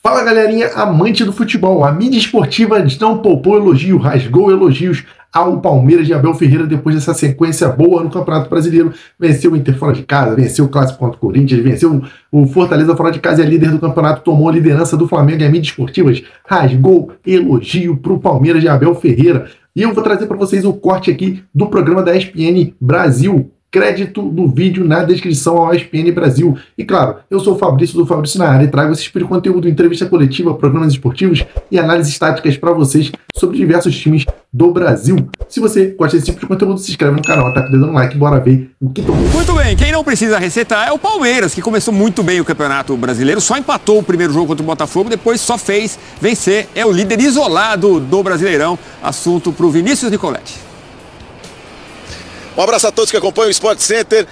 Fala galerinha, amante do futebol, a mídia esportiva não poupou elogio, rasgou elogios ao Palmeiras de Abel Ferreira depois dessa sequência boa no Campeonato Brasileiro. Venceu o Inter fora de casa, venceu o Clássico contra o Corinthians, venceu o Fortaleza fora de casa e é líder do campeonato, tomou a liderança do Flamengo e a mídia esportiva rasgou elogio para o Palmeiras de Abel Ferreira. E eu vou trazer para vocês o corte aqui do programa da ESPN Brasil. Crédito do vídeo na descrição ao ESPN Brasil. E claro, eu sou o Fabrício do Fabrício na área e trago esse tipo de conteúdo, entrevista coletiva, programas esportivos e análises táticas para vocês sobre diversos times do Brasil. Se você gosta desse tipo de conteúdo, se inscreve no canal, tá com o dedo no like, bora ver o que tomou. Muito bem, quem não precisa recetar é o Palmeiras, que começou muito bem o Campeonato Brasileiro, só empatou o primeiro jogo contra o Botafogo, depois só fez vencer, é o líder isolado do Brasileirão. Assunto para o Vinícius Nicoletti. Um abraço a todos que acompanham o Sport Center.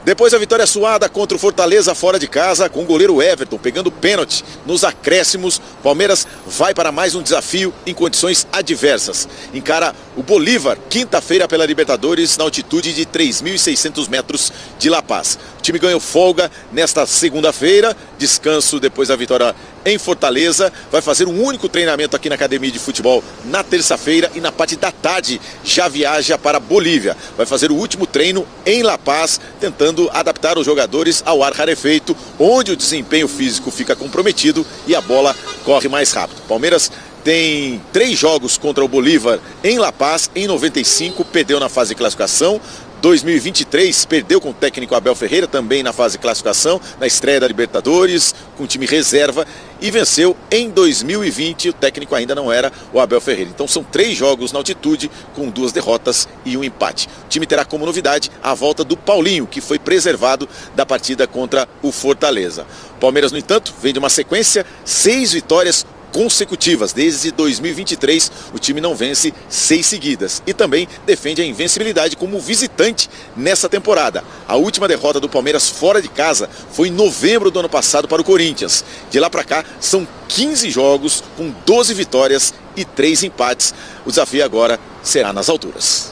Depois da vitória suada contra o Fortaleza fora de casa, com o goleiro Everton pegando pênalti nos acréscimos, Palmeiras vai para mais um desafio em condições adversas. Encara o Bolívar, quinta-feira pela Libertadores, na altitude de 3.600 metros de La Paz. O time ganhou folga nesta segunda-feira, descanso depois da vitória em Fortaleza. Vai fazer um único treinamento aqui na Academia de Futebol na terça-feira e na parte da tarde já viaja para Bolívia. Vai fazer o último treino em La Paz, tentando adaptar os jogadores ao ar rarefeito, onde o desempenho físico fica comprometido e a bola corre mais rápido. Palmeiras tem 3 jogos contra o Bolívar em La Paz, em 95 perdeu na fase de classificação. 2023 perdeu com o técnico Abel Ferreira, também na fase de classificação, na estreia da Libertadores, com o time reserva, e venceu em 2020, o técnico ainda não era o Abel Ferreira. Então são 3 jogos na altitude, com 2 derrotas e 1 empate. O time terá como novidade a volta do Paulinho, que foi preservado da partida contra o Fortaleza. O Palmeiras, no entanto, vem de uma sequência, 6 vitórias consecutivas. Desde 2023 o time não vence 6 seguidas e também defende a invencibilidade como visitante nessa temporada. A última derrota do Palmeiras fora de casa foi em novembro do ano passado para o Corinthians. De lá para cá são 15 jogos com 12 vitórias e 3 empates. O desafio agora será nas alturas.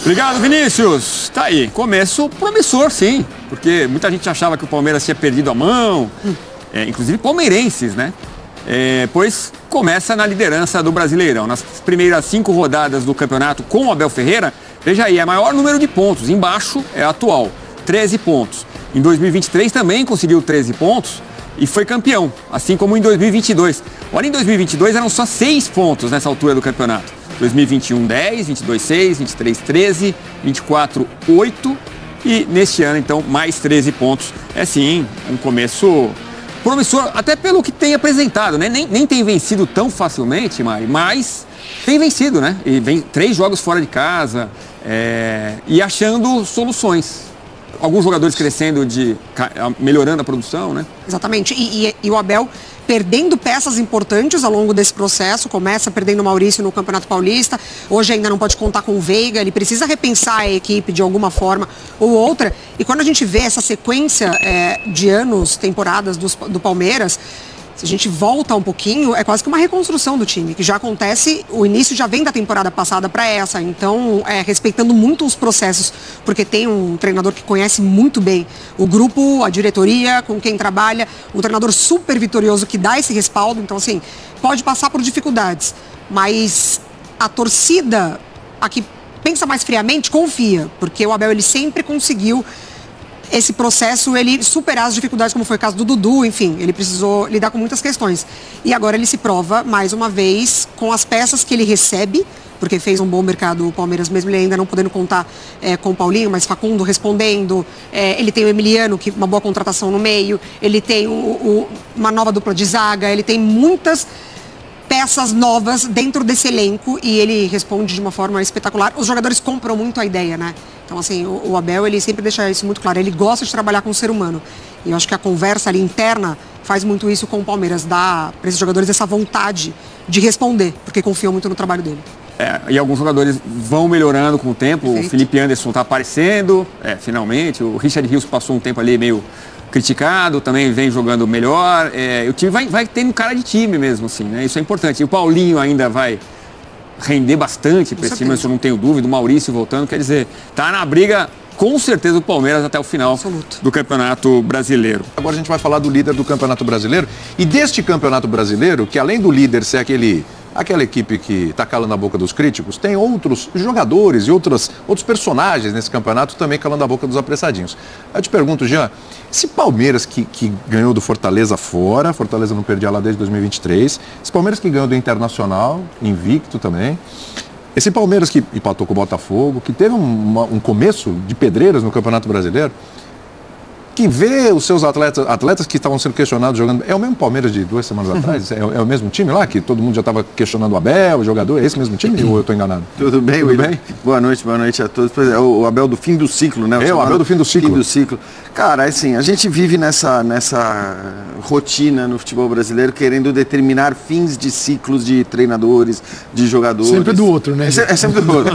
Obrigado, Vinícius. Tá aí, começo promissor, sim, porque muita gente achava que o Palmeiras tinha perdido a mão, inclusive palmeirenses, né? Pois começa na liderança do Brasileirão. Nas primeiras 5 rodadas do campeonato com o Abel Ferreira, veja aí, é maior número de pontos. Embaixo é atual, 13 pontos. Em 2023 também conseguiu 13 pontos e foi campeão, assim como em 2022. Olha, em 2022 eram só 6 pontos nessa altura do campeonato. 2021, 10, 22, 6, 23, 13, 24, 8 e neste ano, então, mais 13 pontos. É sim, um começo promissor, até pelo que tem apresentado, né? Nem tem vencido tão facilmente, Mari, mas tem vencido, né? E vem 3 jogos fora de casa e achando soluções. Alguns jogadores crescendo, melhorando a produção, né? Exatamente. E o Abel perdendo peças importantes ao longo desse processo, começa perdendo o Maurício no Campeonato Paulista, hoje ainda não pode contar com o Veiga, ele precisa repensar a equipe de alguma forma ou outra, e quando a gente vê essa sequência de anos, temporadas do Palmeiras, se a gente volta um pouquinho, é quase que uma reconstrução do time, que já acontece, o início já vem da temporada passada para essa, então respeitando muito os processos, porque tem um treinador que conhece muito bem o grupo, a diretoria, com quem trabalha, um treinador super vitorioso que dá esse respaldo, então assim, pode passar por dificuldades, mas a torcida, aqui pensa mais friamente, confia, porque o Abel ele sempre conseguiu esse processo, ele superar as dificuldades, como foi o caso do Dudu, enfim, ele precisou lidar com muitas questões. E agora ele se prova, mais uma vez, com as peças que ele recebe, porque fez um bom mercado o Palmeiras, mesmo ele ainda não podendo contar com o Paulinho, mas Facundo respondendo, ele tem o Emiliano, que uma boa contratação no meio, ele tem uma nova dupla de zaga, ele tem muitas peças novas dentro desse elenco e ele responde de uma forma espetacular. Os jogadores compram muito a ideia, né? Então, assim, o Abel, ele sempre deixa isso muito claro. Ele gosta de trabalhar com o ser humano. E eu acho que a conversa ali interna faz muito isso com o Palmeiras. Dá para esses jogadores essa vontade de responder, porque confiam muito no trabalho dele. E alguns jogadores vão melhorando com o tempo. Perfeito. O Felipe Anderson está aparecendo, finalmente. O Richard Rios passou um tempo ali meio criticado, também vem jogando melhor. O time vai tendo cara de time mesmo, assim, né? Isso é importante. E o Paulinho ainda vai render bastante para esse time, eu não tenho dúvida. O Maurício voltando, quer dizer, tá na briga com certeza o Palmeiras até o final do Campeonato Brasileiro. Agora a gente vai falar do líder do Campeonato Brasileiro e deste Campeonato Brasileiro, que além do líder ser aquela equipe que está calando a boca dos críticos, tem outros jogadores e outros personagens nesse campeonato também calando a boca dos apressadinhos. Eu te pergunto, Jean, esse Palmeiras que ganhou do Fortaleza fora, Fortaleza não perdia lá desde 2023, esse Palmeiras que ganhou do Internacional, invicto também, esse Palmeiras que empatou com o Botafogo, que teve um começo de pedreiras no Campeonato Brasileiro, que vê os seus atletas que estavam sendo questionados jogando, é o mesmo Palmeiras de 2 semanas atrás? É o mesmo time lá, que todo mundo já estava questionando o Abel, o jogador, é esse mesmo time ou eu estou enganado? Tudo bem, William? Boa noite a todos. Pois é, o Abel do fim do ciclo, né? O Abel do fim do ciclo. Cara, assim, a gente vive nessa rotina no futebol brasileiro, querendo determinar fins de ciclos de treinadores, de jogadores. Sempre do outro, né? É sempre do outro.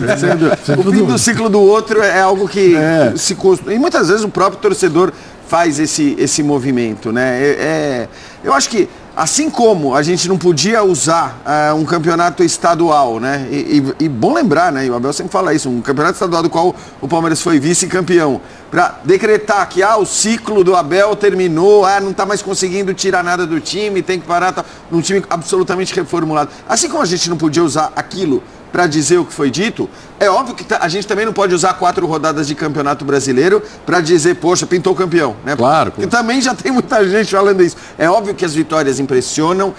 O fim do ciclo do outro é algo que se construi. E muitas vezes o próprio torcedor faz esse movimento, né? Eu acho que, assim como a gente não podia usar um campeonato estadual, né? E bom lembrar, né? E o Abel sempre fala isso, um campeonato estadual do qual o Palmeiras foi vice-campeão, para decretar que o ciclo do Abel terminou, não está mais conseguindo tirar nada do time, tem que parar, tá num time absolutamente reformulado. Assim como a gente não podia usar aquilo para dizer o que foi dito, é óbvio que a gente também não pode usar 4 rodadas de Campeonato Brasileiro para dizer, poxa, pintou campeão, né? Claro. Porque também já tem muita gente falando isso. É óbvio que as vitórias impressionam,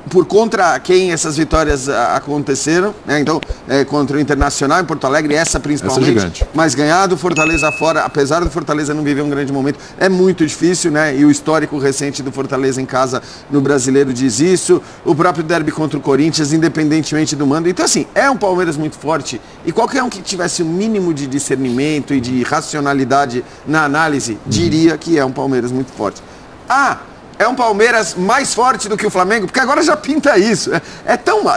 por contra quem essas vitórias aconteceram, né? Então, contra o Internacional em Porto Alegre, essa principalmente. Essa é gigante. Mas ganhar do Fortaleza fora, apesar do Fortaleza não viver um grande momento, é muito difícil, né? E o histórico recente do Fortaleza em casa no Brasileiro diz isso. O próprio derby contra o Corinthians, independentemente do mando. Então, assim, é um Palmeiras muito forte e qualquer um que tivesse um mínimo de discernimento e de racionalidade na análise, diria que é um Palmeiras muito forte. É um Palmeiras mais forte do que o Flamengo? Porque agora já pinta isso.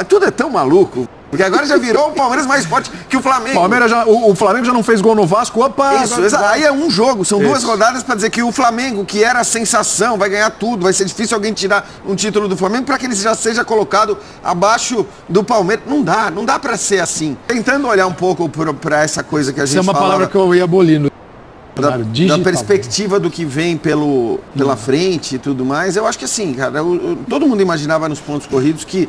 Tudo é tão maluco. Porque agora já virou o Palmeiras mais forte que o Flamengo. O Flamengo já não fez gol no Vasco. Opa! Isso, aí é um jogo, são 2 rodadas para dizer que o Flamengo, que era a sensação, vai ganhar tudo, vai ser difícil alguém tirar um título do Flamengo para que ele já seja colocado abaixo do Palmeiras. Não dá para ser assim. Tentando olhar um pouco para essa coisa que a gente fala. Essa é uma palavra que eu ia abolindo. Da perspectiva do que vem pela frente e tudo mais, eu acho que assim, cara, todo mundo imaginava nos pontos corridos que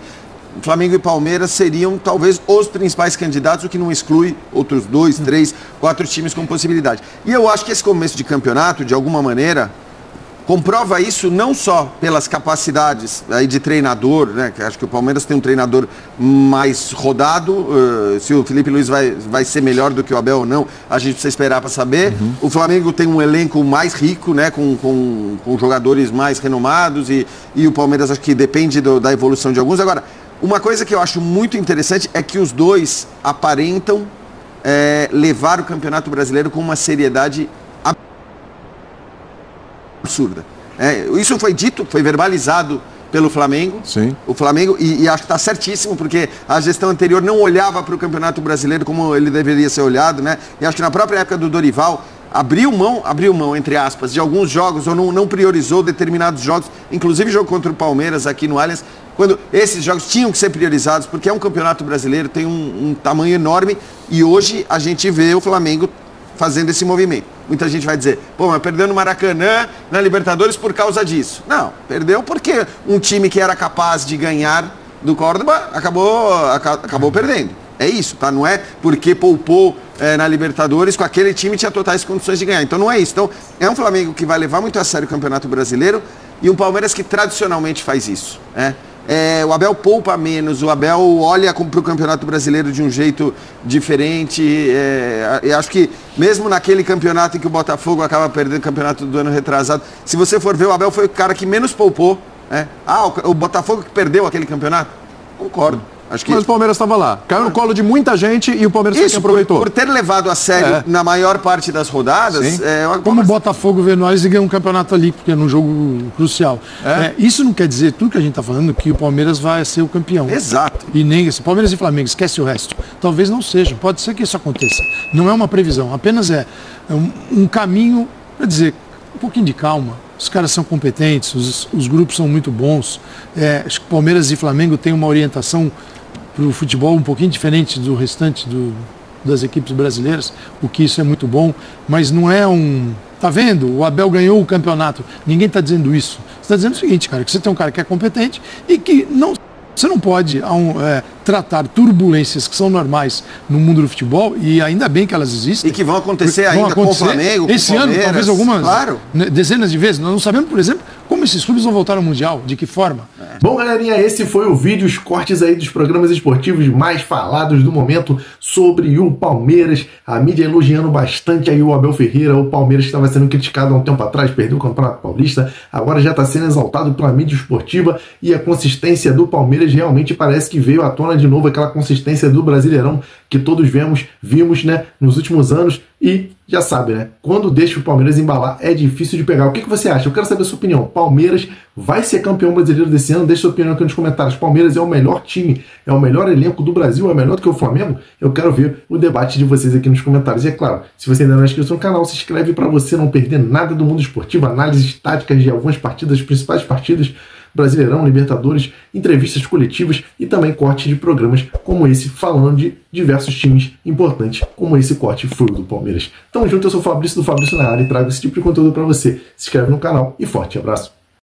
Flamengo e Palmeiras seriam talvez os principais candidatos, o que não exclui outros 2, 3, 4 times com possibilidade. E eu acho que esse começo de campeonato, de alguma maneira, comprova isso não só pelas capacidades aí de treinador, né? Que acho que o Palmeiras tem um treinador mais rodado, se o Felipe Luiz vai ser melhor do que o Abel ou não, a gente precisa esperar para saber. O Flamengo tem um elenco mais rico, né? Com jogadores mais renomados e o Palmeiras acho que depende da evolução de alguns. Agora, uma coisa que eu acho muito interessante é que os dois aparentam levar o Campeonato Brasileiro com uma seriedade absurda. Isso foi dito, foi verbalizado pelo Flamengo. Sim. O Flamengo, e acho que está certíssimo, porque a gestão anterior não olhava para o Campeonato Brasileiro como ele deveria ser olhado, né? E acho que na própria época do Dorival, abriu mão, entre aspas, de alguns jogos, ou não priorizou determinados jogos, inclusive jogo contra o Palmeiras aqui no Allianz, quando esses jogos tinham que ser priorizados, porque é um campeonato brasileiro, tem um tamanho enorme, e hoje a gente vê o Flamengo fazendo esse movimento. Muita gente vai dizer, mas perdeu no Maracanã, na Libertadores por causa disso. Não, perdeu porque um time que era capaz de ganhar do Córdoba acabou perdendo. É isso, tá? Não é porque poupou na Libertadores, com aquele time tinha totais condições de ganhar. Então não é isso. Então é um Flamengo que vai levar muito a sério o Campeonato Brasileiro e um Palmeiras que tradicionalmente faz isso, né? O Abel poupa menos, o Abel olha para o Campeonato Brasileiro de um jeito diferente. Eu acho que mesmo naquele campeonato em que o Botafogo acaba perdendo o campeonato do ano retrasado, se você for ver, o Abel foi o cara que menos poupou. O Botafogo que perdeu aquele campeonato? Concordo. Acho que... Mas o Palmeiras estava lá. Caiu no colo de muita gente e o Palmeiras foi quem aproveitou. Por ter levado a sério na maior parte das rodadas... Como o Botafogo veio no Allianz e ganhou um campeonato ali, porque é num jogo crucial. Isso não quer dizer, tudo que a gente está falando, que o Palmeiras vai ser o campeão. Exato. E nem esse Palmeiras e Flamengo, esquece o resto. Talvez não seja, pode ser que isso aconteça. Não é uma previsão, apenas é um caminho, para dizer, um pouquinho de calma. Os caras são competentes, os grupos são muito bons. Acho que Palmeiras e Flamengo têm uma orientação para o futebol um pouquinho diferente do restante das equipes brasileiras, o que isso é muito bom, mas não é um... Tá vendo? O Abel ganhou o campeonato. Ninguém está dizendo isso. Você está dizendo o seguinte, cara, que você tem um cara que é competente e que não... Você não pode tratar turbulências que são normais no mundo do futebol, e ainda bem que elas existem. E que vão acontecer ainda com o Flamengo, com esse ano, talvez algumas, claro, dezenas de vezes. Nós não sabemos, por exemplo, como esses clubes vão voltar ao Mundial, de que forma. Bom, galerinha, esse foi o vídeo, os cortes aí dos programas esportivos mais falados do momento sobre o Palmeiras. A mídia elogiando bastante aí o Abel Ferreira, o Palmeiras que estava sendo criticado há um tempo atrás, perdeu o Campeonato Paulista, agora já está sendo exaltado pela mídia esportiva, e a consistência do Palmeiras realmente parece que veio à tona de novo, aquela consistência do Brasileirão que todos vimos, né, nos últimos anos. E já sabe, né, quando deixa o Palmeiras embalar é difícil de pegar. O que você acha? Eu quero saber a sua opinião. Palmeiras vai ser campeão brasileiro desse ano? Deixa sua opinião aqui nos comentários. Palmeiras é o melhor time, é o melhor elenco do Brasil, é melhor do que o Flamengo? Eu quero ver o debate de vocês aqui nos comentários. E é claro, se você ainda não é inscrito no canal, se inscreve para você não perder nada do mundo esportivo, análises táticas de algumas partidas, as principais partidas, Brasileirão, Libertadores, entrevistas coletivas e também corte de programas como esse, falando de diversos times importantes, como esse corte foi o do Palmeiras. Tamo junto, eu sou o Fabrício do Fabrício na área e trago esse tipo de conteúdo para você. Se inscreve no canal e forte abraço.